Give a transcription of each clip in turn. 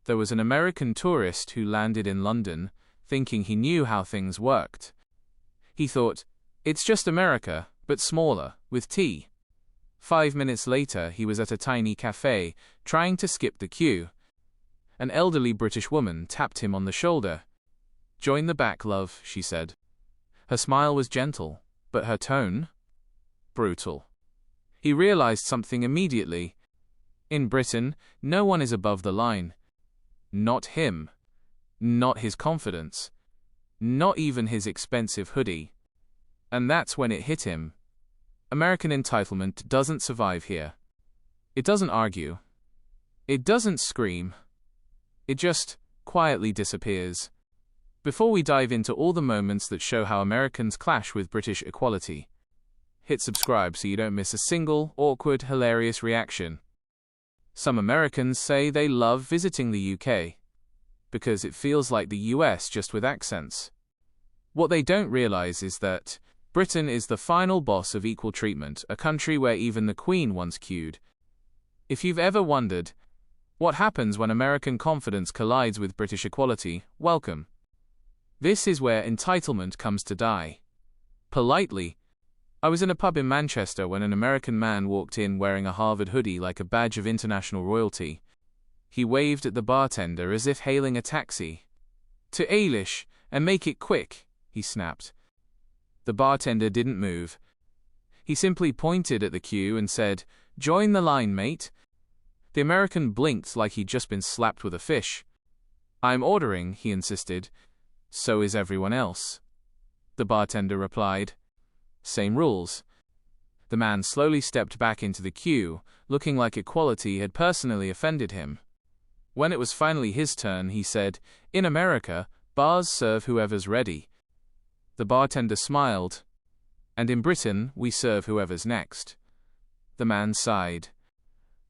There was an American tourist who landed in London, thinking he knew how things worked. He thought, it's just America, but smaller, with tea. 5 minutes later, he was at a tiny cafe, trying to skip the queue. An elderly British woman tapped him on the shoulder. "Join the back, love," she said. Her smile was gentle, but her tone? Brutal. He realized something immediately. In Britain, no one is above the line. Not him. Not his confidence. Not even his expensive hoodie. And that's when it hit him. American entitlement doesn't survive here. It doesn't argue. It doesn't scream. It just quietly disappears. Before we dive into all the moments that show how Americans clash with British equality, hit subscribe so you don't miss a single awkward, hilarious reaction. Some Americans say they love visiting the UK because it feels like the US just with accents. What they don't realize is that Britain is the final boss of equal treatment, a country where even the Queen once queued. If you've ever wondered what happens when American confidence collides with British equality, welcome. This is where entitlement comes to die. Politely. I was in a pub in Manchester when an American man walked in wearing a Harvard hoodie like a badge of international royalty. He waved at the bartender as if hailing a taxi. "To Eilish, and make it quick," he snapped. The bartender didn't move. He simply pointed at the queue and said, "Join the line, mate." The American blinked like he'd just been slapped with a fish. "I'm ordering," he insisted. "So is everyone else." The bartender replied. "Same rules." The man slowly stepped back into the queue, looking like equality had personally offended him. When it was finally his turn, he said, "In America, bars serve whoever's ready." The bartender smiled. "And in Britain, we serve whoever's next." The man sighed.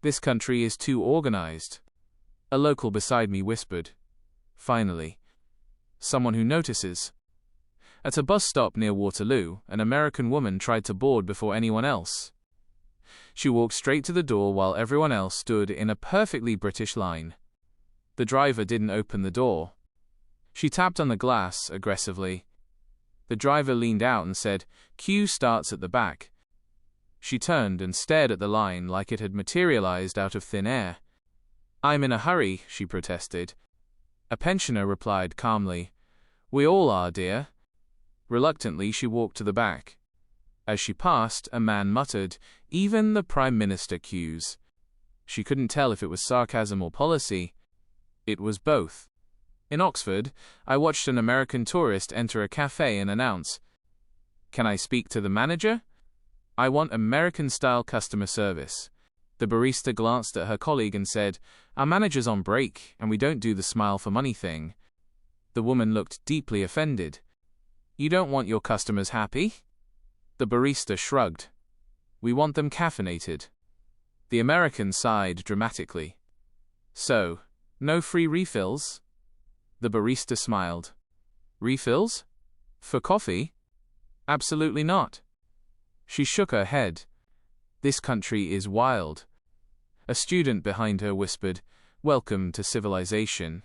"This country is too organized." A local beside me whispered. Finally. Someone who notices. At a bus stop near Waterloo, an American woman tried to board before anyone else. She walked straight to the door while everyone else stood in a perfectly British line. The driver didn't open the door. She tapped on the glass aggressively. The driver leaned out and said, "Queue starts at the back." She turned and stared at the line like it had materialized out of thin air. "I'm in a hurry," she protested. A pensioner replied calmly, "We all are, dear." Reluctantly, she walked to the back. As she passed, a man muttered, "Even the Prime Minister queues." She couldn't tell if it was sarcasm or policy. It was both. In Oxford, I watched an American tourist enter a cafe and announce, "Can I speak to the manager? I want American-style customer service." The barista glanced at her colleague and said, "Our manager's on break, and we don't do the smile for money thing." The woman looked deeply offended. "You don't want your customers happy?" The barista shrugged. "We want them caffeinated." The American sighed dramatically. "So, no free refills?" The barista smiled. "Refills? For coffee? Absolutely not." She shook her head. "This country is wild." A student behind her whispered, "Welcome to civilization."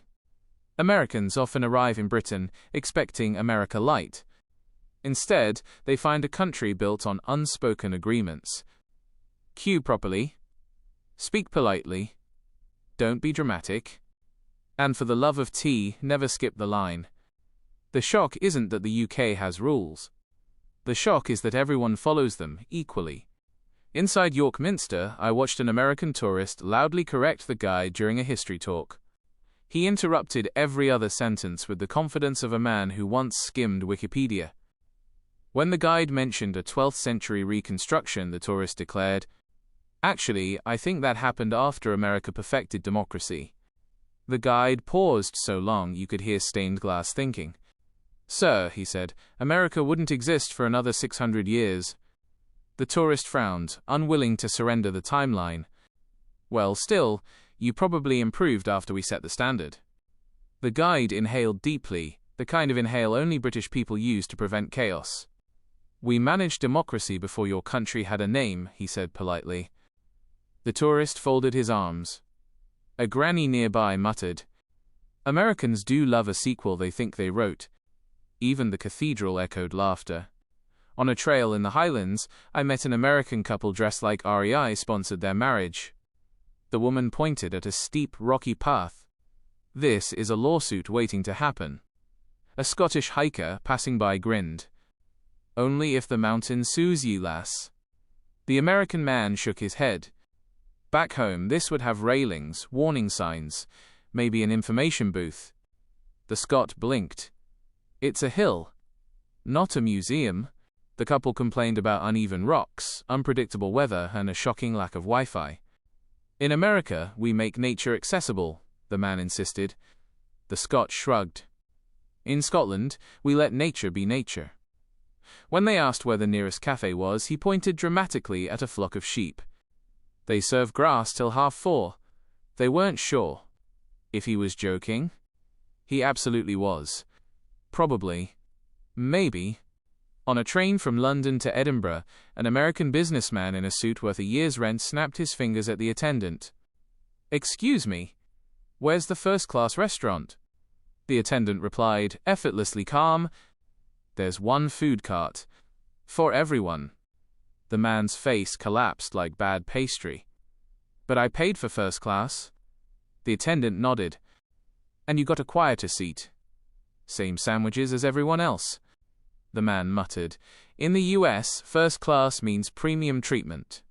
Americans often arrive in Britain expecting America light. Instead, they find a country built on unspoken agreements. Queue properly. Speak politely. Don't be dramatic. And for the love of tea, never skip the line. The shock isn't that the UK has rules. The shock is that everyone follows them equally. Inside York Minster, I watched an American tourist loudly correct the guide during a history talk. He interrupted every other sentence with the confidence of a man who once skimmed Wikipedia. When the guide mentioned a 12th century reconstruction, the tourist declared, "Actually, I think that happened after America perfected democracy." The guide paused so long you could hear stained glass thinking. "Sir," he said, "America wouldn't exist for another 600 years. The tourist frowned, unwilling to surrender the timeline. "Well, still, you probably improved after we set the standard." The guide inhaled deeply, the kind of inhale only British people use to prevent chaos. "We managed democracy before your country had a name," he said politely. The tourist folded his arms. A granny nearby muttered, Americans do love a sequel they think they wrote. Even the cathedral echoed laughter. On a trail in the Highlands, I met an American couple dressed like REI sponsored their marriage. The woman pointed at a steep, rocky path. This is a lawsuit waiting to happen. A Scottish hiker passing by grinned. Only if the mountain sues ye, lass. The American man shook his head. Back home, this would have railings, warning signs, maybe an information booth. The Scot blinked. It's a hill, not a museum. The couple complained about uneven rocks, unpredictable weather, and a shocking lack of Wi-Fi. In America, we make nature accessible, the man insisted. The Scot shrugged. In Scotland, we let nature be nature. When they asked where the nearest cafe was, he pointed dramatically at a flock of sheep. They serve grass till 4:30. They weren't sure. If he was joking? He absolutely was. Probably. Maybe. On a train from London to Edinburgh, an American businessman in a suit worth a year's rent snapped his fingers at the attendant. "Excuse me, where's the first-class restaurant?" The attendant replied, effortlessly calm, "There's one food cart. For everyone." The man's face collapsed like bad pastry. "But I paid for first class." The attendant nodded. "And you got a quieter seat." "Same sandwiches as everyone else." The man muttered. "In the US, first class means premium treatment."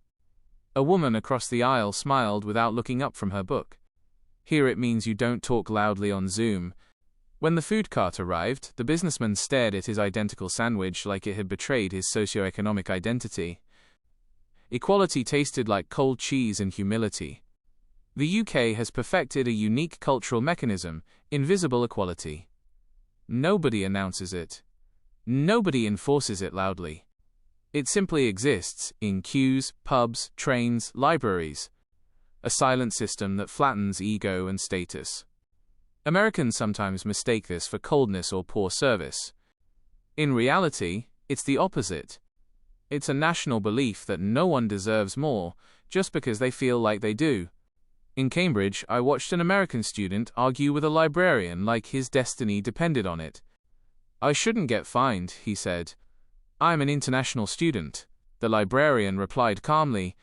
A woman across the aisle smiled without looking up from her book. "Here it means you don't talk loudly on Zoom." When the food cart arrived, the businessman stared at his identical sandwich like it had betrayed his socioeconomic identity. Equality tasted like cold cheese and humility. The UK has perfected a unique cultural mechanism, invisible equality. Nobody announces it. Nobody enforces it loudly. It simply exists, in queues, pubs, trains, libraries. A silent system that flattens ego and status. Americans sometimes mistake this for coldness or poor service. In reality, it's the opposite. It's a national belief that no one deserves more, just because they feel like they do. In Cambridge, I watched an American student argue with a librarian like his destiny depended on it. "I shouldn't get fined," he said. "I'm an international student," the librarian replied calmly.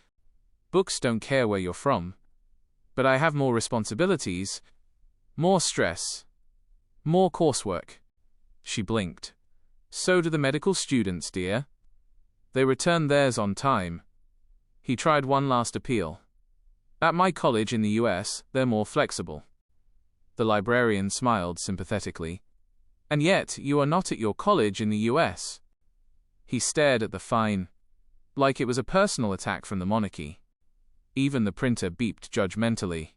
"Books don't care where you're from. But I have more responsibilities, more stress, more coursework." She blinked. "So do the medical students, dear. They return theirs on time." He tried one last appeal. "At my college in the US, they're more flexible." The librarian smiled sympathetically. "And yet, you are not at your college in the US." He stared at the fine, like it was a personal attack from the monarchy. Even the printer beeped judgmentally.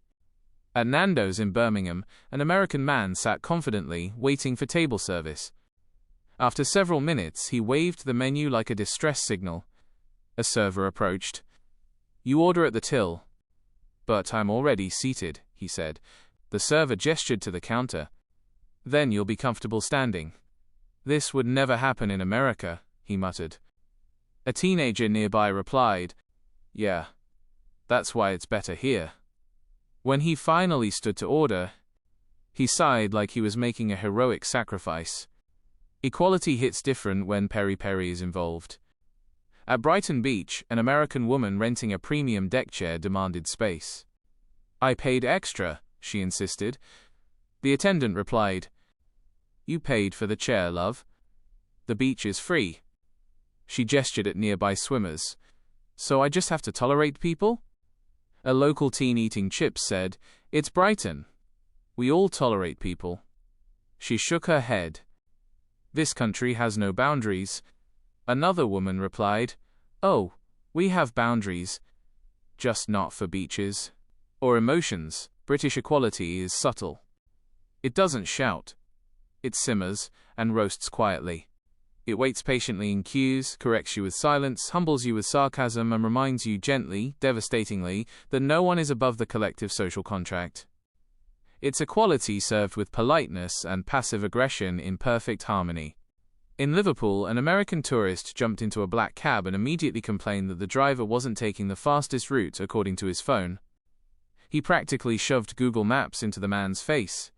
At Nando's in Birmingham, an American man sat confidently, waiting for table service. After several minutes, he waved the menu like a distress signal. A server approached. "You order at the till." "But I'm already seated," he said. The server gestured to the counter. "Then you'll be comfortable standing." "This would never happen in America," he muttered. A teenager nearby replied, "Yeah, that's why it's better here." When he finally stood to order, he sighed like he was making a heroic sacrifice. Equality hits different when peri-peri is involved. At Brighton Beach, an American woman renting a premium deck chair demanded space. "I paid extra," she insisted. The attendant replied, "You paid for the chair, love. The beach is free." She gestured at nearby swimmers. "So I just have to tolerate people?" A local teen eating chips said, "It's Brighton. We all tolerate people." She shook her head. "This country has no boundaries." Another woman replied, "Oh, we have boundaries. Just not for beaches. Or emotions. British equality is subtle. It doesn't shout. It simmers, and roasts quietly. It waits patiently in queues, corrects you with silence, humbles you with sarcasm, and reminds you gently, devastatingly, that no one is above the collective social contract. It's equality served with politeness and passive aggression in perfect harmony. In Liverpool, an American tourist jumped into a black cab and immediately complained that the driver wasn't taking the fastest route according to his phone. He practically shoved Google Maps into the man's face.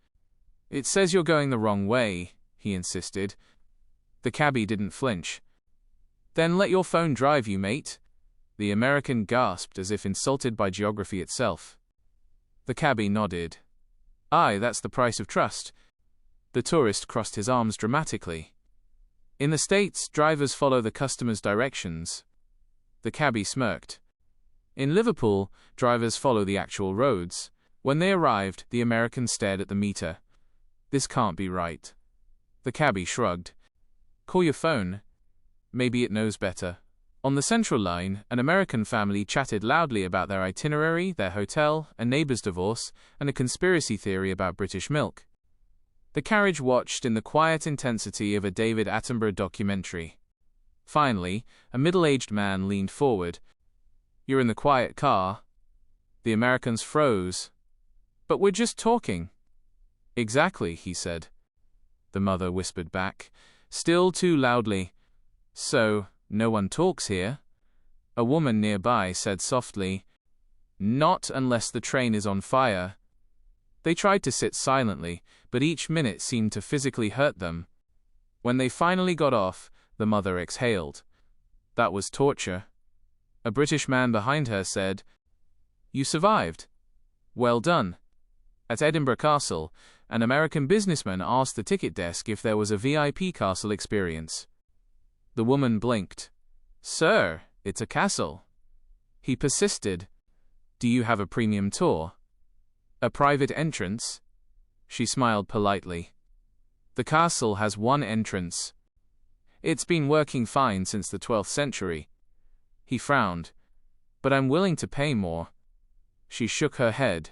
It says you're going the wrong way, he insisted. The cabbie didn't flinch. Then let your phone drive you, mate. The American gasped as if insulted by geography itself. The cabbie nodded. Aye, that's the price of trust. The tourist crossed his arms dramatically. In the States, drivers follow the customer's directions. The cabbie smirked. In Liverpool, drivers follow the actual roads. When they arrived, the American stared at the meter. This can't be right. The cabbie shrugged. Call your phone. Maybe it knows better. On the Central Line, an American family chatted loudly about their itinerary, their hotel, a neighbor's divorce, and a conspiracy theory about British milk. The carriage watched in the quiet intensity of a David Attenborough documentary. Finally, a middle-aged man leaned forward. You're in the quiet car. The Americans froze. But we're just talking. Exactly, he said. The mother whispered back, still too loudly. So, no one talks here? A woman nearby said softly. Not unless the train is on fire. They tried to sit silently, but each minute seemed to physically hurt them. When they finally got off, the mother exhaled. That was torture. A British man behind her said, You survived. Well done. At Edinburgh Castle, an American businessman asked the ticket desk if there was a VIP castle experience. The woman blinked. Sir, it's a castle. He persisted. Do you have a premium tour? A private entrance? She smiled politely. The castle has one entrance. It's been working fine since the 12th century. He frowned. But I'm willing to pay more. She shook her head.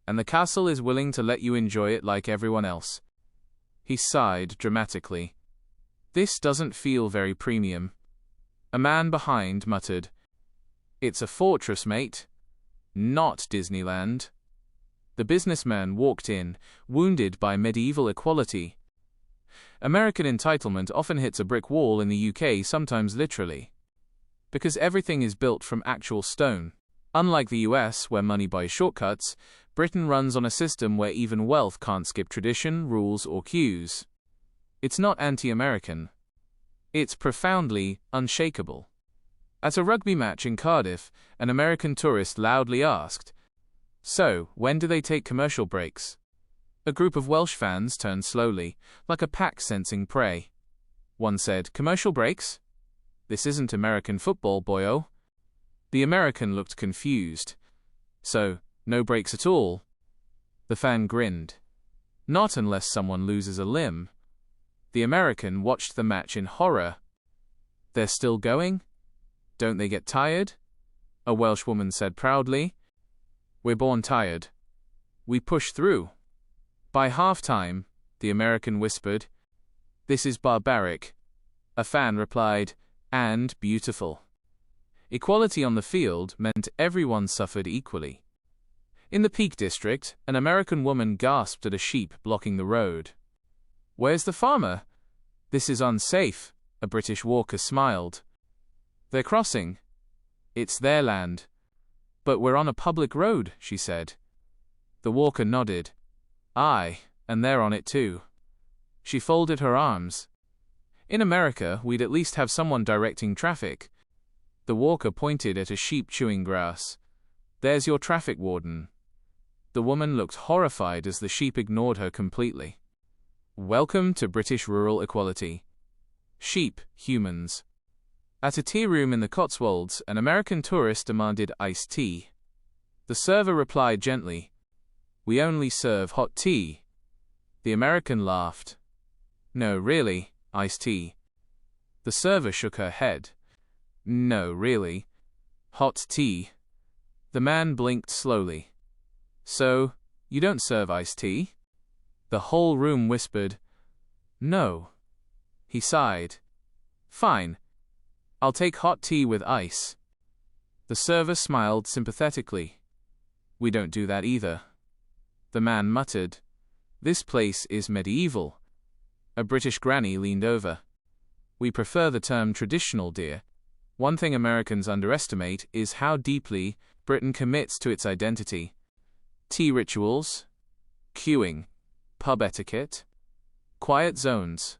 And the castle is willing to let you enjoy it like everyone else. He sighed dramatically. This doesn't feel very premium. A man behind muttered. It's a fortress, mate. Not Disneyland. The businessman walked in, wounded by medieval equality. American entitlement often hits a brick wall in the UK, sometimes literally. Because everything is built from actual stone. Unlike the US, where money buys shortcuts, Britain runs on a system where even wealth can't skip tradition, rules, or cues. It's not anti-American. It's profoundly unshakable. At a rugby match in Cardiff, an American tourist loudly asked, So, when do they take commercial breaks? A group of Welsh fans turned slowly, like a pack sensing prey. One said, Commercial breaks? This isn't American football, boyo. The American looked confused. So, no breaks at all? The fan grinned. Not unless someone loses a limb. The American watched the match in horror. They're still going? Don't they get tired? A Welsh woman said proudly. We're born tired. We push through. By half-time, the American whispered. This is barbaric. A fan replied, and beautiful. Equality on the field meant everyone suffered equally. In the Peak District, an American woman gasped at a sheep blocking the road. Where's the farmer? This is unsafe, a British walker smiled. They're crossing. It's their land. But we're on a public road, she said. The walker nodded. Aye, and they're on it too. She folded her arms. In America, we'd at least have someone directing traffic. The walker pointed at a sheep chewing grass. There's your traffic warden. The woman looked horrified as the sheep ignored her completely. Welcome to British rural equality. Sheep, humans. At a tea room in the Cotswolds, an American tourist demanded iced tea. The server replied gently, We only serve hot tea. The American laughed. No, really, iced tea. The server shook her head. No, really. Hot tea. The man blinked slowly. So, you don't serve iced tea? The whole room whispered, No. He sighed. Fine. I'll take hot tea with ice. The server smiled sympathetically. We don't do that either. The man muttered, This place is medieval. A British granny leaned over. We prefer the term traditional, dear. One thing Americans underestimate is how deeply Britain commits to its identity. Tea rituals, queuing, pub etiquette? Quiet zones.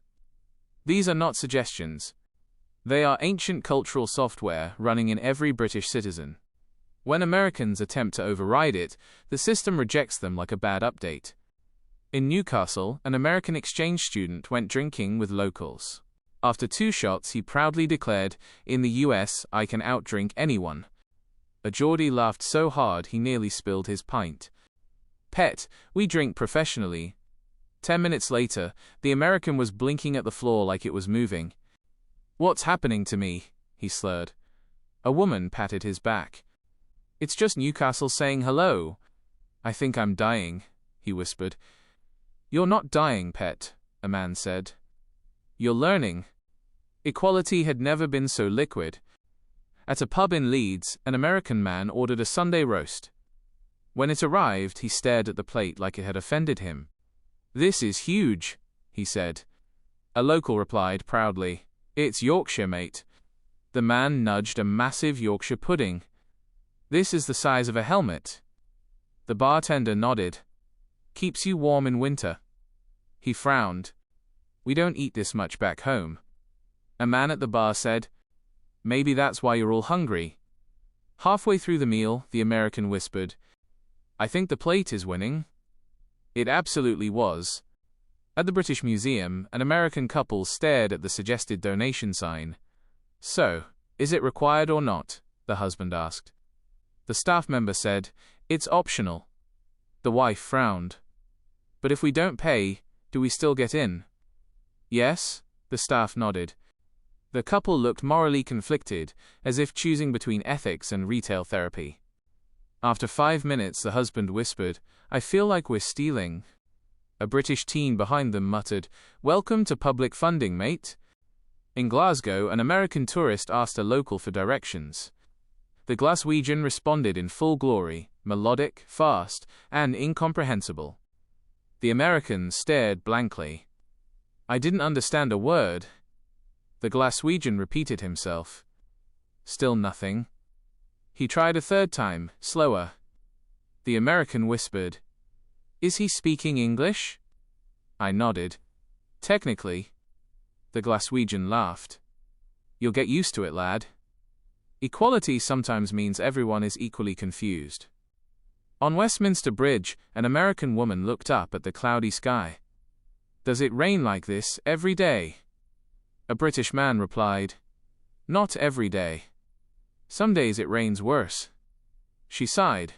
These are not suggestions. They are ancient cultural software running in every British citizen. When Americans attempt to override it, the system rejects them like a bad update. In Newcastle, an American exchange student went drinking with locals. After 2 shots, he proudly declared, "In the US, I can outdrink anyone." A Geordie laughed so hard he nearly spilled his pint. "Pet, we drink professionally." 10 minutes later, the American was blinking at the floor like it was moving. "What's happening to me?" he slurred. A woman patted his back. "It's just Newcastle saying hello." "I think I'm dying," he whispered. "You're not dying, pet," a man said. "You're learning." Equality had never been so liquid. At a pub in Leeds, an American man ordered a Sunday roast. When it arrived, he stared at the plate like it had offended him. "This is huge," he said. A local replied proudly, "It's Yorkshire, mate." The man nudged a massive Yorkshire pudding. "This is the size of a helmet." The bartender nodded. "Keeps you warm in winter." He frowned. "We don't eat this much back home." A man at the bar said, "Maybe that's why you're all hungry." Halfway through the meal, the American whispered, "I think the plate is winning." It absolutely was. At the British Museum, an American couple stared at the suggested donation sign. "So, is it required or not?" the husband asked. The staff member said, "It's optional." The wife frowned. "But if we don't pay, do we still get in?" "Yes," the staff nodded. The couple looked morally conflicted, as if choosing between ethics and retail therapy. After 5 minutes, the husband whispered, "I feel like we're stealing." A British teen behind them muttered, "Welcome to public funding, mate." In Glasgow, an American tourist asked a local for directions. The Glaswegian responded in full glory, melodic, fast, and incomprehensible. The American stared blankly. "I didn't understand a word." The Glaswegian repeated himself. Still nothing. He tried a 3rd time, slower. The American whispered, "Is he speaking English?" I nodded. "Technically." The Glaswegian laughed. "You'll get used to it, lad." Equality sometimes means everyone is equally confused. On Westminster Bridge, an American woman looked up at the cloudy sky. "Does it rain like this every day?" A British man replied, "Not every day. Some days it rains worse." She sighed.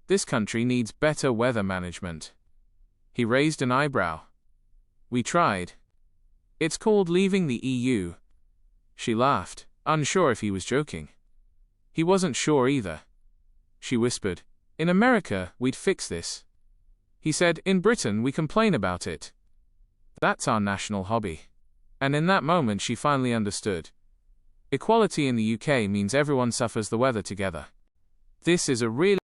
"This country needs better weather management." He raised an eyebrow. "We tried. It's called leaving the EU." She laughed, unsure if he was joking. He wasn't sure either. She whispered, "In America, we'd fix this." He said, "In Britain, we complain about it. That's our national hobby." And in that moment she finally understood. Equality in the UK means everyone suffers the weather together. This is a really